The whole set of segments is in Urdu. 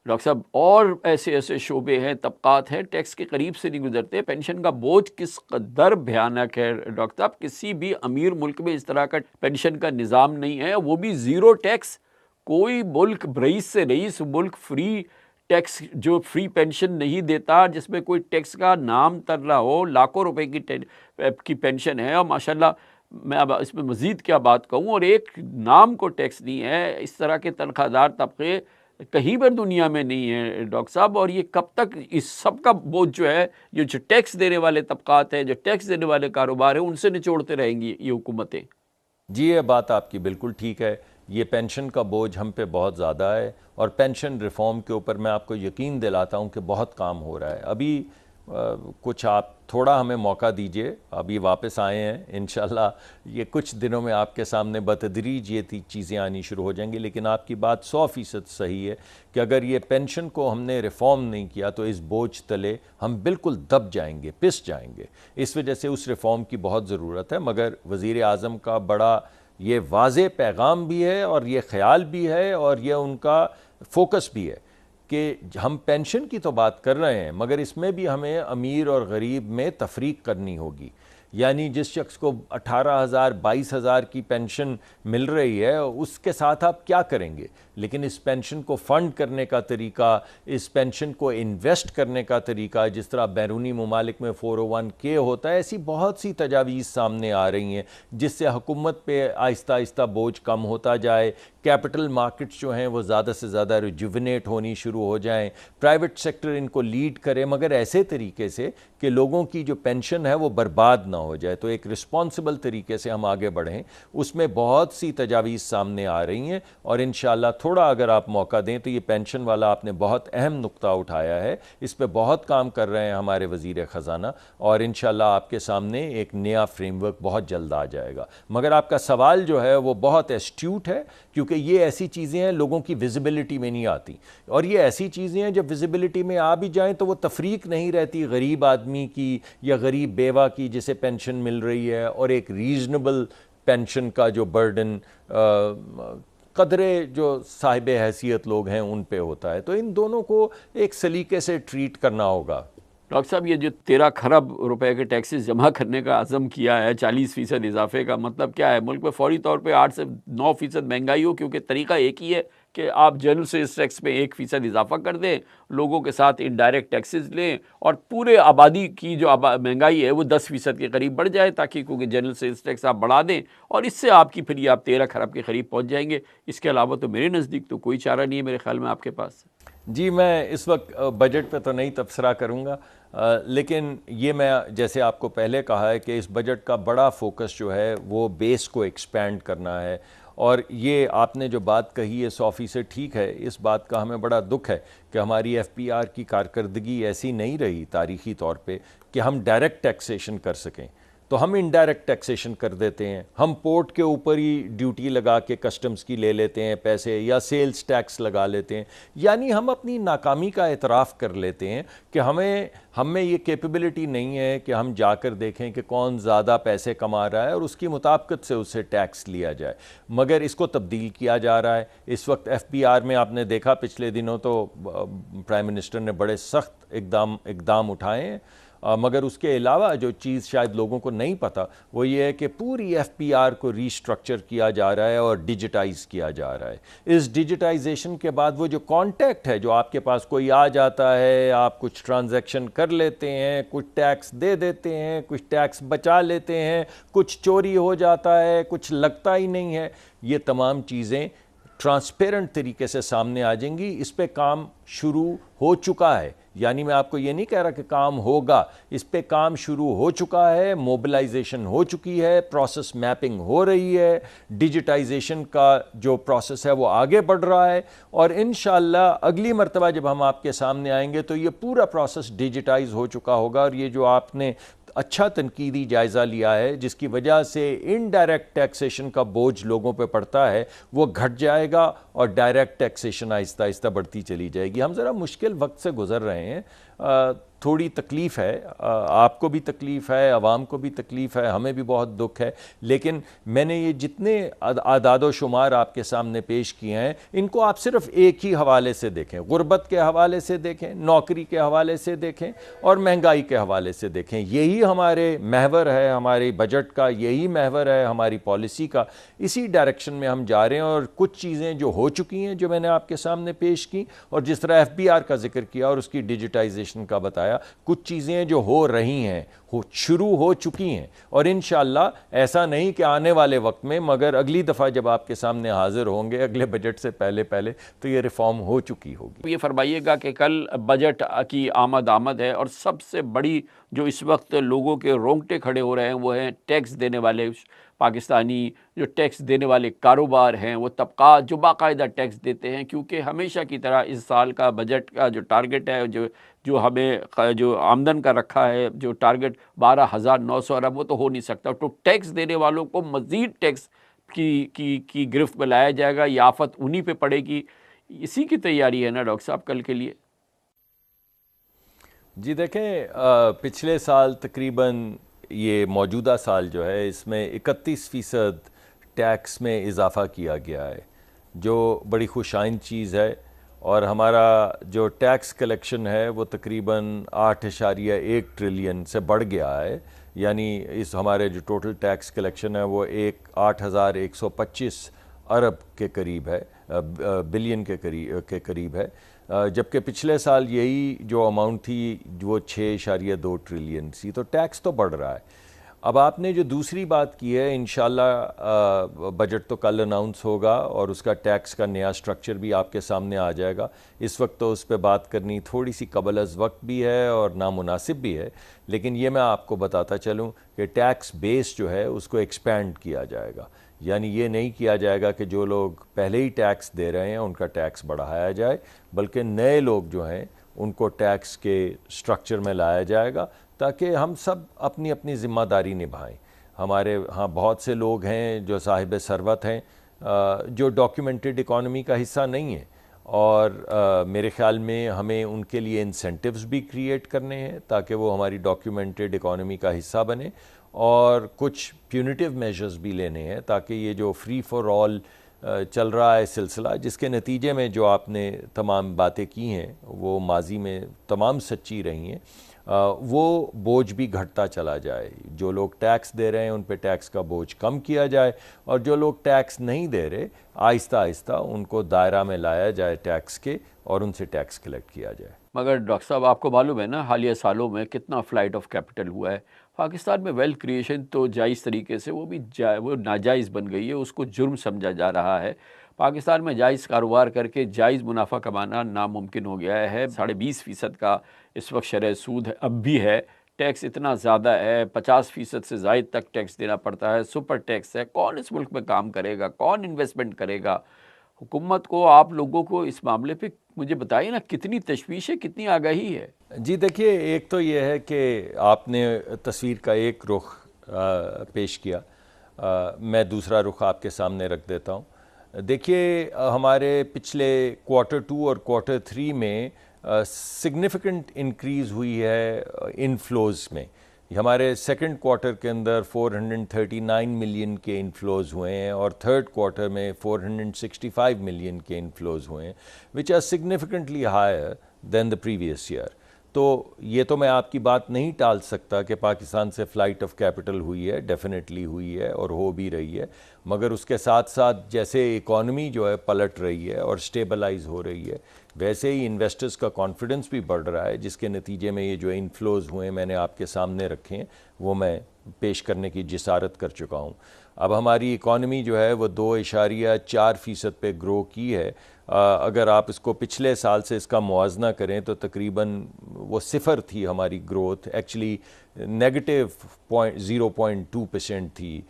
ڈاکٹر صاحب اور ایسے ایسے شعبے ہیں، طبقات ہیں، ٹیکس کے قریب سے نہیں گزرتے. پینشن کا بوجھ کس قدر بھیانک ہے ڈاکٹر صاحب. کسی بھی امیر ملک میں اس طرح کا پینشن کا نظام نہیں ہے، وہ بھی زیرو ٹیکس. کوئی ملک رئیس سے رئیس ملک فری ٹیکس، جو فری پینشن نہیں دیتا، جس میں کوئی ٹیکس کا نام تر نہ ہو. لاکھوں روپے کی پینشن ہے، اور ماشاءاللہ میں اب اس میں مزید کیا بات کہوں، اور ایک نام کو ٹیکس نہیں ہے. اس طرح کے تنخواہ دار طبقے کہیں پر دنیا میں نہیں ہے ڈاکٹر صاحب. اور یہ کب تک اس سب کا بوجھ جو ہے، یہ جو ٹیکس دینے والے طبقات ہیں، جو ٹیکس دینے والے کاروبار ہیں، ان سے نچوڑتے رہیں گی یہ حکومتیں؟ جی یہ بات آپ کی بالکل ٹھیک ہے. یہ پینشن کا بوجھ ہم پہ بہت زیادہ ہے، اور پینشن ریفارم کے اوپر میں آپ کو یقین دلاتا ہوں کہ بہت کام ہو رہا ہے. ابھی کچھ آپ تھوڑا ہمیں موقع دیجئے، ابھی واپس آئے ہیں انشاءاللہ. یہ کچھ دنوں میں آپ کے سامنے بتدریج یہ چیزیں آنی شروع ہو جائیں گی. لیکن آپ کی بات 100% صحیح ہے کہ اگر یہ پینشن کو ہم نے ریفارم نہیں کیا تو اس بوجھ تلے ہم بالکل دب جائیں گے، پس جائیں گے. اس وجہ سے اس ریفارم کی بہت ضرورت ہے. مگر وزیر اعظم کا بڑا یہ واضح پیغام بھی ہے، اور یہ خیال بھی ہے، اور یہ ان کا فوکس بھی ہے کہ ہم پینشن کی تو بات کر رہے ہیں، مگر اس میں بھی ہمیں امیر اور غریب میں تفریق کرنی ہوگی. یعنی جس شخص کو 18,000 22,000 کی پینشن مل رہی ہے، اس کے ساتھ آپ کیا کریں گے؟ لیکن اس پینشن کو فنڈ کرنے کا طریقہ، اس پینشن کو انویسٹ کرنے کا طریقہ، جس طرح بیرونی ممالک میں 401k ہوتا ہے، ایسی بہت سی تجاویز سامنے آ رہی ہیں جس سے حکومت پہ آہستہ آہستہ بوجھ کم ہوتا جائے. کیپٹل مارکیٹس جو ہیں وہ زیادہ سے زیادہ ریجوونیٹ ہونی شروع ہو جائیں. پرائیویٹ سیکٹر ان کو لیڈ کرے، مگر ایسے طریقے سے کہ لوگوں کی جو پینشن ہے وہ برباد نہ ہو جائے. تو ایک رسپانسبل طریقے سے ہم آگے بڑھیں. اس میں بہت سی تجاویز سامنے آ رہی ہیں، اور انشاءاللہ تھوڑا اگر آپ موقع دیں تو یہ پینشن والا آپ نے بہت اہم نقطہ اٹھایا ہے. اس پہ بہت کام کر رہے ہیں ہمارے وزیر خزانہ، اور انشاءاللہ آپ کے سامنے ایک نیا فریم ورک بہت جلد آ جائے گا. مگر آپ کا سوال جو ہے وہ بہت ایسٹیوٹ ہے، کیونکہ یہ ایسی چیزیں ہیں لوگوں کی ویزیبلٹی میں نہیں آتی. اور یہ ایسی چیزیں ہیں جب ویزیبلٹی میں آ بھی جائیں تو وہ تفریق نہیں رہتی غریب آدمی کی یا غریب بیوہ کی جسے پینشن مل رہی ہے، اور ایک ریزنبل پینشن کا جو برڈن قدرے جو صاحب حیثیت لوگ ہیں ان پہ ہوتا ہے. تو ان دونوں کو ایک سلیقے سے ٹریٹ کرنا ہوگا. ڈاکٹر صاحب یہ جو 13 کھرب روپے کے ٹیکسز جمع کرنے کا عزم کیا ہے، 40% اضافے کا مطلب کیا ہے؟ ملک میں فوری طور پہ 8 سے 9% مہنگائی ہو، کیونکہ طریقہ ایک ہی ہے کہ آپ جنرل سیلز ٹیکس میں 1% اضافہ کر دیں، لوگوں کے ساتھ انڈائریکٹ ٹیکسز لیں، اور پورے آبادی کی جو مہنگائی ہے وہ 10% کے قریب بڑھ جائے، تاکہ کیونکہ جنرل سیلز ٹیکس آپ بڑھا دیں، اور اس سے آپ کی پھر یہ آپ 13 کھرب کے قریب پہنچ جائیں گے. اس کے علاوہ تو میرے نزدیک تو کوئی چارہ نہیں ہے میرے خیال میں آپ کے پاس. جی میں اس وقت بجٹ پہ تو نہیں تبصرہ کروں گا، لیکن یہ میں جیسے آپ کو پہلے کہا ہے کہ اس بجٹ کا بڑا فوکس جو ہے وہ بیس کو ایکسپینڈ کرنا ہے. اور یہ آپ نے جو بات کہی ہے 100% ٹھیک ہے. اس بات کا ہمیں بڑا دکھ ہے کہ ہماری ایف پی آر کی کارکردگی ایسی نہیں رہی تاریخی طور پہ کہ ہم ڈائریکٹ ٹیکسیشن کر سکیں. تو ہم انڈائریکٹ ٹیکسیشن کر دیتے ہیں. ہم پورٹ کے اوپر ہی ڈیوٹی لگا کے کسٹمز کی لے لیتے ہیں پیسے، یا سیلز ٹیکس لگا لیتے ہیں. یعنی ہم اپنی ناکامی کا اعتراف کر لیتے ہیں کہ ہم میں یہ کیپیبلٹی نہیں ہے کہ ہم جا کر دیکھیں کہ کون زیادہ پیسے کما رہا ہے اور اس کی مطابقت سے اس سے ٹیکس لیا جائے. مگر اس کو تبدیل کیا جا رہا ہے. اس وقت ایف پی آر میں آپ نے دیکھا پچھلے دنوں تو پرائم منسٹر نے بڑے سخت اقدام اٹھائے ہیں. مگر اس کے علاوہ جو چیز شاید لوگوں کو نہیں پتہ وہ یہ ہے کہ پوری ایف پی آر کو ریسٹرکچر کیا جا رہا ہے اور ڈیجیٹائز کیا جا رہا ہے. اس ڈیجیٹائزیشن کے بعد وہ جو کانٹیکٹ ہے، جو آپ کے پاس کوئی آ جاتا ہے، آپ کچھ ٹرانزیکشن کر لیتے ہیں، کچھ ٹیکس دے دیتے ہیں، کچھ ٹیکس بچا لیتے ہیں، کچھ چوری ہو جاتا ہے، کچھ لگتا ہی نہیں ہے، یہ تمام چیزیں ٹرانسپیرنٹ طریقے سے سامنے آ جائیں گی. اس پہ کام شروع ہو چکا ہے. یعنی میں آپ کو یہ نہیں کہہ رہا کہ کام ہوگا، اس پہ کام شروع ہو چکا ہے، موبلائزیشن ہو چکی ہے، پروسیس میپنگ ہو رہی ہے، ڈیجیٹائزیشن کا جو پروسیس ہے وہ آگے بڑھ رہا ہے. اور انشاءاللہ اگلی مرتبہ جب ہم آپ کے سامنے آئیں گے تو یہ پورا پروسیس ڈیجیٹائز ہو چکا ہوگا. اور یہ جو آپ نے اچھا تنقیدی جائزہ لیا ہے جس کی وجہ سے انڈائریکٹ ٹیکسیشن کا بوجھ لوگوں پہ پڑتا ہے وہ گھٹ جائے گا، اور ڈائریکٹ ٹیکسیشن آہستہ آہستہ بڑھتی چلی جائے گی. ہم ذرا مشکل وقت سے گزر رہے ہیں. تھوڑی تکلیف ہے، آپ کو بھی تکلیف ہے، عوام کو بھی تکلیف ہے، ہمیں بھی بہت دکھ ہے، لیکن میں نے یہ جتنے اعداد و شمار آپ کے سامنے پیش کیے ہیں ان کو آپ صرف ایک ہی حوالے سے دیکھیں، غربت کے حوالے سے دیکھیں، نوکری کے حوالے سے دیکھیں اور مہنگائی کے حوالے سے دیکھیں۔ یہی ہمارے محور ہے، ہماری بجٹ کا یہی محور ہے، ہماری پالیسی کا، اسی ڈائریکشن میں ہم جا رہے ہیں۔ اور کچھ چیزیں جو ہو چکی ہیں جو میں نے آپ کے سامنے پیش کی، اور جس طرح FBR کا ذکر کیا اور اس کی ڈیجیٹائزیشن کا بتایا، کچھ چیزیں جو ہو رہی ہیں، شروع ہو چکی ہیں، اور انشاءاللہ ایسا نہیں کہ آنے والے وقت میں، مگر اگلی دفعہ جب آپ کے سامنے حاضر ہوں گے اگلے بجٹ سے پہلے تو یہ ریفارم ہو چکی ہوگی۔ یہ فرمائیے گا کہ کل بجٹ کی آمد ہے، اور سب سے بڑی جو اس وقت لوگوں کے رونگٹے کھڑے ہو رہے ہیں وہ ہیں ٹیکس دینے والے پاکستانی، جو ٹیکس دینے والے کاروبار ہیں، وہ طبقات جو باقاعدہ ٹیکس دیتے ہیں، کیونکہ ہمیشہ کی طرح اس سال کا بجٹ کا جو ٹارگٹ ہے، جو ہمیں جو آمدن کا رکھا ہے، جو ٹارگٹ 12,900 ارب، وہ تو ہو نہیں سکتا۔ تو ٹیکس دینے والوں کو مزید ٹیکس کی گرفت میں لایا جائے گا، یہ آفت انہی پہ پڑے گی۔ اسی کی تیاری ہے نا ڈاکٹر صاحب کل کے لیے؟ جی دیکھیں، پچھلے سال تقریباً یہ موجودہ سال جو ہے اس میں 31% ٹیکس میں اضافہ کیا گیا ہے، جو بڑی خوش آئند چیز ہے، اور ہمارا جو ٹیکس کلیکشن ہے وہ تقریباً 8.1 ٹریلین سے بڑھ گیا ہے، یعنی اس ہمارے جو ٹوٹل ٹیکس کلیکشن ہے وہ 8,125 ارب کے قریب ہے، بلین کے قریب ہے، جبکہ پچھلے سال یہی جو اماؤنٹ تھی وہ 6.2 ٹریلین تھی۔ تو ٹیکس تو بڑھ رہا ہے۔ اب آپ نے جو دوسری بات کی ہے، انشاءاللہ بجٹ تو کل اناؤنس ہوگا اور اس کا ٹیکس کا نیا سٹرکچر بھی آپ کے سامنے آ جائے گا۔ اس وقت تو اس پہ بات کرنی تھوڑی سی قبل از وقت بھی ہے اور نامناسب بھی ہے، لیکن یہ میں آپ کو بتاتا چلوں کہ ٹیکس بیس جو ہے اس کو ایکسپینڈ کیا جائے گا، یعنی یہ نہیں کیا جائے گا کہ جو لوگ پہلے ہی ٹیکس دے رہے ہیں ان کا ٹیکس بڑھایا جائے، بلکہ نئے لوگ جو ہیں ان کو ٹیکس کے سٹرکچر میں لایا جائے گا تاکہ ہم سب اپنی اپنی ذمہ داری نبھائیں۔ ہمارے ہاں بہت سے لوگ ہیں جو صاحب ثروت ہیں، جو ڈاکیومنٹڈ اکانومی کا حصہ نہیں ہیں، اور میرے خیال میں ہمیں ان کے لیے انسینٹیوز بھی کریٹ کرنے ہیں تاکہ وہ ہماری ڈاکیومنٹڈ اکانومی کا حصہ بنے، اور کچھ پیونیٹیو میجرز بھی لینے ہیں تاکہ یہ جو فری فار آل چل رہا ہے سلسلہ، جس کے نتیجے میں جو آپ نے تمام باتیں کی ہیں وہ ماضی میں تمام سچی رہی ہیں، وہ بوجھ بھی گھٹتا چلا جائے۔ جو لوگ ٹیکس دے رہے ہیں ان پہ ٹیکس کا بوجھ کم کیا جائے، اور جو لوگ ٹیکس نہیں دے رہے آہستہ آہستہ ان کو دائرہ میں لایا جائے ٹیکس کے، اور ان سے ٹیکس کلیکٹ کیا جائے۔ مگر ڈاکٹر صاحب آپ کو معلوم ہے نا حالیہ سالوں میں کتنا فلائٹ آف کیپٹل ہوا ہے پاکستان میں۔ ویلتھ کریشن تو جائز طریقے سے وہ ناجائز بن گئی ہے، اس کو جرم سمجھا جا رہا ہے۔ پاکستان میں جائز کاروبار کر کے جائز منافع کمانا ناممکن ہو گیا ہے۔ 20.5% کا اس وقت شرح سود اب بھی ہے، ٹیکس اتنا زیادہ ہے، 50% سے زائد تک ٹیکس دینا پڑتا ہے، سپر ٹیکس ہے۔ کون اس ملک میں کام کرے گا؟ کون انویسٹمنٹ کرے گا؟ حکومت کو، آپ لوگوں کو اس معاملے پہ مجھے بتائیے نا، کتنی تشویش ہے، کتنی آگاہی ہے؟ جی دیکھیے، ایک تو یہ ہے کہ آپ نے تصویر کا ایک رخ پیش کیا، میں دوسرا رخ آپ کے سامنے رکھ دیتا ہوں۔ دیکھیے، ہمارے پچھلے Q2 اور Q3 میں سگنیفیکنٹ انکریز ہوئی ہے انفلوز میں۔ ہمارے سیکنڈ کوارٹر کے اندر 439 ملین کے انفلوز ہوئے ہیں، اور تھرڈ کوارٹر میں 465 ملین کے انفلوز ہوئے ہیں، which are significantly higher than the previous year۔ تو یہ تو میں آپ کی بات نہیں ٹال سکتا کہ پاکستان سے فلائٹ آف کیپٹل ہوئی ہے، ڈیفینیٹلی ہوئی ہے اور ہو بھی رہی ہے، مگر اس کے ساتھ ساتھ جیسے اکانومی جو ہے پلٹ رہی ہے اور سٹیبلائز ہو رہی ہے، ویسے ہی انویسٹرز کا کانفیڈنس بھی بڑھ رہا ہے، جس کے نتیجے میں یہ جو انفلوز ہوئے میں نے آپ کے سامنے رکھے ہیں وہ میں پیش کرنے کی جسارت کر چکا ہوں۔ اب ہماری اکانومی جو ہے وہ 2.4% پہ گرو کی ہے۔ اگر آپ اس کو پچھلے سال سے اس کا موازنہ کریں تو تقریباً وہ 0 تھی ہماری گروتھ، ایکچولی نیگیٹو 0.2% تھی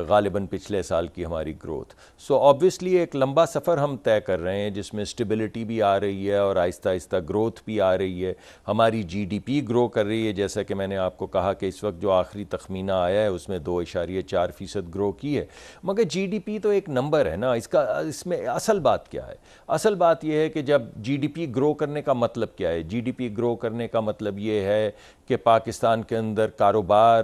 غالباً پچھلے سال کی ہماری گروتھ۔ سو آبویسلی ایک لمبا سفر ہم طے کر رہے ہیں جس میں اسٹیبلٹی بھی آ رہی ہے اور آہستہ آہستہ گروتھ بھی آ رہی ہے، ہماری GDP گرو کر رہی ہے، جیسا کہ میں نے آپ کو کہا کہ اس وقت جو آخری تخمینہ آیا ہے اس میں 2.4% گرو کی ہے. مگر جی ڈی پی تو ایک نمبر ہے نا, اس میں اصل بات کیا ہے؟ اصل بات یہ ہے کہ جب جی ڈی پی گرو کرنے کا مطلب کیا ہے؟ جی ڈی پی گرو کرنے کا مطلب یہ ہے کہ پاکستان کے اندر کاروبار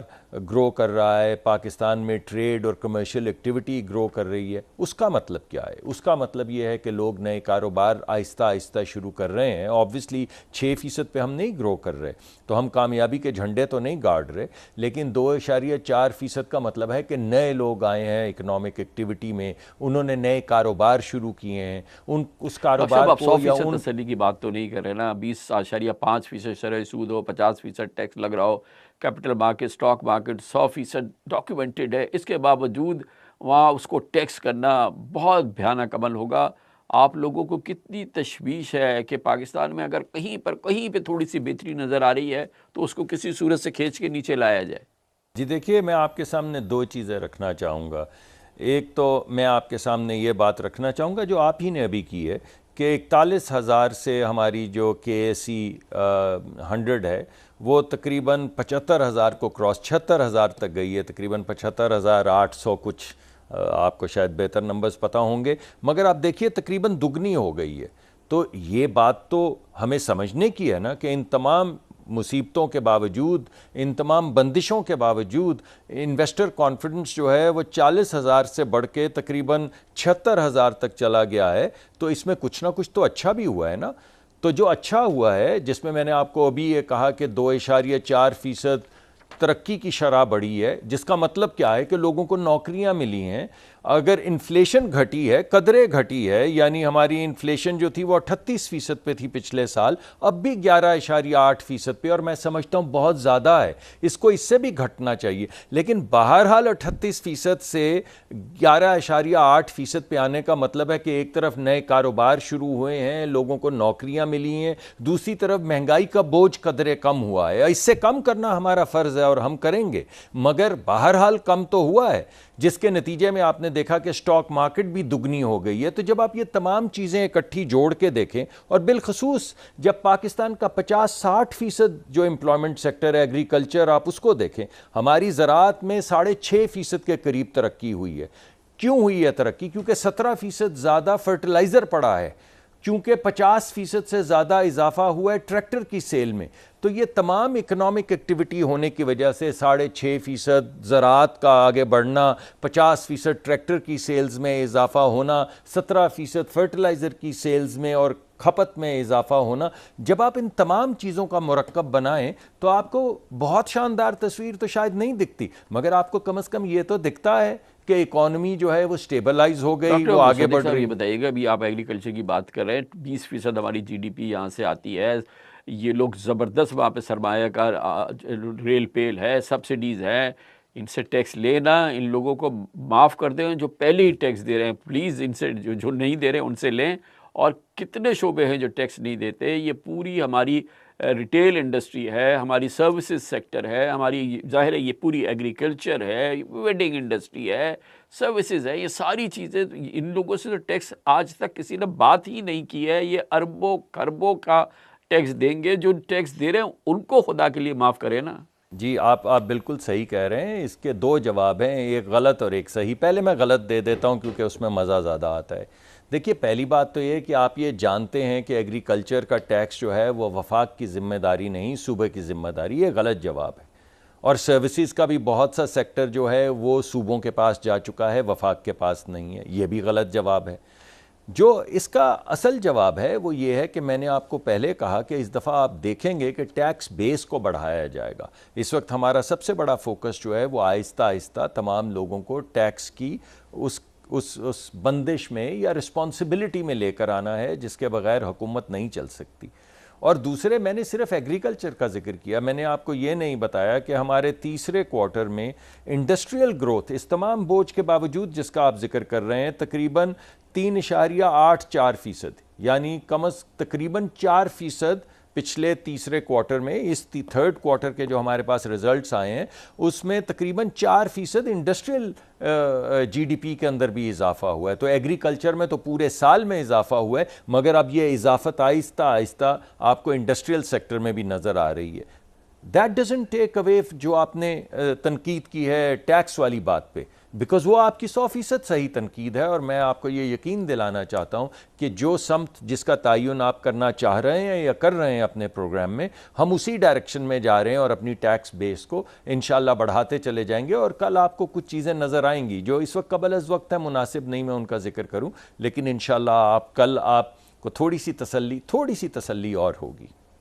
گرو کر رہا ہے, پاکستان میں ٹریڈ اور کمرشل ایکٹیویٹی گرو کر رہی ہے. اس کا مطلب کیا ہے؟ اس کا مطلب یہ ہے کہ لوگ نئے کاروبار آہستہ آہستہ شروع کر رہے ہیں. آبویسلی 6% پہ ہم نہیں گرو کر رہے, تو ہم کامیابی کے جھنڈے تو نہیں گاڑ رہے, لیکن 2.4% کا مطلب ہے کہ نئے لوگ آئے ہیں اکنامک ایکٹیویٹی میں, انہوں نے نئے کاروبار شروع کیے ہیں. اس کاروبار کو یا 100% تسلی کی بات تو نہیں کر رہے نا. 20.5% شرح سود ہو, 50% ٹیکس لگ رہا ہو, capital market, stock market 100% documented ہے, اس کے باوجود وہاں اس کو ٹیکس کرنا بہت بھیانک عمل ہوگا. آپ لوگوں کو کتنی تشویش ہے کہ پاکستان میں اگر کہیں پہ تھوڑی سی بہتری نظر آ رہی ہے تو اس کو کسی صورت سے کھینچ کے نیچے لایا جائے. جی دیکھیے, میں آپ کے سامنے 2 چیزیں رکھنا چاہوں گا. ایک تو میں آپ کے سامنے یہ بات رکھنا چاہوں گا جو آپ ہی نے ابھی کی ہے کہ 41,000 سے ہماری جو کے اے سی 100 ہے وہ تقریباً 75,000 کو کراس 76,000 تک گئی ہے, تقریباً 75,800 کچھ, آپ کو شاید بہتر نمبرز پتہ ہوں گے, مگر آپ دیکھیے تقریباً دگنی ہو گئی ہے. تو یہ بات تو ہمیں سمجھنے کی ہے نا کہ ان تمام مصیبتوں کے باوجود, ان تمام بندشوں کے باوجود انویسٹر کانفیڈنس جو ہے وہ 40,000 سے بڑھ کے تقریباً 76,000 تک چلا گیا ہے. تو اس میں کچھ نہ کچھ تو اچھا بھی ہوا ہے نا. تو جو اچھا ہوا ہے, جس میں نے آپ کو ابھی یہ کہا کہ 2.4% ترقی کی شرح بڑھی ہے, جس کا مطلب کیا ہے کہ لوگوں کو نوکریاں ملی ہیں. اگر انفلیشن گھٹی ہے, قدرے گھٹی ہے, یعنی ہماری انفلیشن جو تھی وہ 38% پہ تھی پچھلے سال, اب بھی 11.8% پہ, اور میں سمجھتا ہوں بہت زیادہ ہے, اس کو اس سے بھی گھٹنا چاہیے. لیکن بہرحال 38% سے 11.8% پہ آنے کا مطلب ہے کہ ایک طرف نئے کاروبار شروع ہوئے ہیں, لوگوں کو نوکریاں ملی ہیں, دوسری طرف مہنگائی کا بوجھ قدرے کم ہوا ہے. اس سے کم کرنا ہمارا فرض ہے اور ہم کریں گے, مگر بہرحال کم تو ہوا ہے, جس کے نتیجے میں آپ نے دیکھا کہ سٹاک مارکیٹ بھی دگنی ہو گئی ہے. تو جب آپ یہ تمام چیزیں اکٹھی جوڑ کے دیکھیں, اور بالخصوص جب پاکستان کا 50-60% جو امپلائمنٹ سیکٹر ہے ایگریکلچر, آپ اس کو دیکھیں, ہماری زراعت میں 6.5% کے قریب ترقی ہوئی ہے. کیوں ہوئی ہے ترقی؟ کیونکہ 17% زیادہ فرٹیلائزر پڑا ہے, چونکہ 50% سے زیادہ اضافہ ہوا ہے ٹریکٹر کی سیل میں. تو یہ تمام اکنامک ایکٹیویٹی ہونے کی وجہ سے 6.5% زراعت کا آگے بڑھنا, 50% ٹریکٹر کی سیلز میں اضافہ ہونا, 17% فرٹیلائزر کی سیلز میں اور کھپت میں اضافہ ہونا, جب آپ ان تمام چیزوں کا مرکب بنائیں تو آپ کو بہت شاندار تصویر تو شاید نہیں دکھتی, مگر آپ کو کم از کم یہ تو دکھتا ہے کہ اکانومی جو ہے وہ سٹیبلائز ہو گئی, وہ آگے بڑھ رہی. یہ بتائیے گا, ابھی آپ ایگریکلچر کی بات کر رہے ہیں, 20% ہماری جی ڈی پی یہاں سے آتی ہے, یہ لوگ زبردست وہاں پہ سرمایہ کار, ریل پیل ہے, سبسڈیز ہے, ان سے ٹیکس لینا, ان لوگوں کو معاف کر دیں جو پہلے ہی ٹیکس دے رہے ہیں, پلیز ان سے جو نہیں دے رہے ہیں ان سے لیں. اور کتنے شعبے ہیں جو ٹیکس نہیں دیتے, یہ پوری ہماری ریٹیل انڈسٹری ہے, ہماری سروسز سیکٹر ہے, ہماری ظاہر ہے یہ پوری ایگریکلچر ہے, ویڈنگ انڈسٹری ہے, سروسز ہے, یہ ساری چیزیں, ان لوگوں سے تو ٹیکس آج تک کسی نے بات ہی نہیں کی ہے. یہ اربوں خربوں کا ٹیکس دیں گے, جو ٹیکس دے رہے ہیں ان کو خدا کے لیے معاف کرے نا. جی آپ بالکل صحیح کہہ رہے ہیں. اس کے 2 جواب ہیں, ایک غلط اور ایک صحیح. پہلے میں غلط دے دیتا ہوں کیونکہ اس میں مزہ زیادہ آتا ہے. دیکھیے, پہلی بات تو یہ کہ آپ یہ جانتے ہیں کہ ایگریکلچر کا ٹیکس جو ہے وہ وفاق کی ذمہ داری نہیں, صوبے کی ذمہ داری. یہ غلط جواب ہے. اور سروسز کا بھی بہت سا سیکٹر جو ہے وہ صوبوں کے پاس جا چکا ہے, وفاق کے پاس نہیں ہے. یہ بھی غلط جواب ہے. جو اس کا اصل جواب ہے وہ یہ ہے کہ میں نے آپ کو پہلے کہا کہ اس دفعہ آپ دیکھیں گے کہ ٹیکس بیس کو بڑھایا جائے گا. اس وقت ہمارا سب سے بڑا فوکس جو ہے وہ آہستہ آہستہ تمام لوگوں کو ٹیکس کی اس بندش میں یا رسپانسبلٹی میں لے کر آنا ہے, جس کے بغیر حکومت نہیں چل سکتی. اور دوسرے, میں نے صرف ایگریکلچر کا ذکر کیا, میں نے آپ کو یہ نہیں بتایا کہ ہمارے تیسرے کوارٹر میں انڈسٹریل گروتھ اس تمام بوجھ کے باوجود جس کا آپ ذکر کر رہے ہیں تقریباً 3.84%, یعنی تقریباً 4% پچھلے تیسرے کوارٹر میں. اس 3rd کوارٹر کے جو ہمارے پاس ریزلٹس آئے ہیں اس میں تقریباً 4% انڈسٹریل جی ڈی پی کے اندر بھی اضافہ ہوا ہے. تو ایگریکلچر میں تو پورے سال میں اضافہ ہوا ہے, مگر اب یہ اضافت آہستہ آہستہ آپ کو انڈسٹریل سیکٹر میں بھی نظر آ رہی ہے. دیٹ ڈزنٹ ٹیک اوے جو آپ نے تنقید کی ہے ٹیکس والی بات پہ, بیکاز وہ آپ کی 100% صحیح تنقید ہے، اور میں آپ کو یہ یقین دلانا چاہتا ہوں کہ جو سمت جس کا تعین آپ کرنا چاہ رہے ہیں یا کر رہے ہیں اپنے پروگرام میں، ہم اسی ڈائریکشن میں جا رہے ہیں اور اپنی ٹیکس بیس کو انشاءاللہ بڑھاتے چلے جائیں گے، اور کل آپ کو کچھ چیزیں نظر آئیں گی جو اس وقت قبل از وقت ہے، مناسب نہیں میں ان کا ذکر کروں، لیکن انشاءاللہ کل آپ کو تھوڑی سی تسلی اور ہوگی۔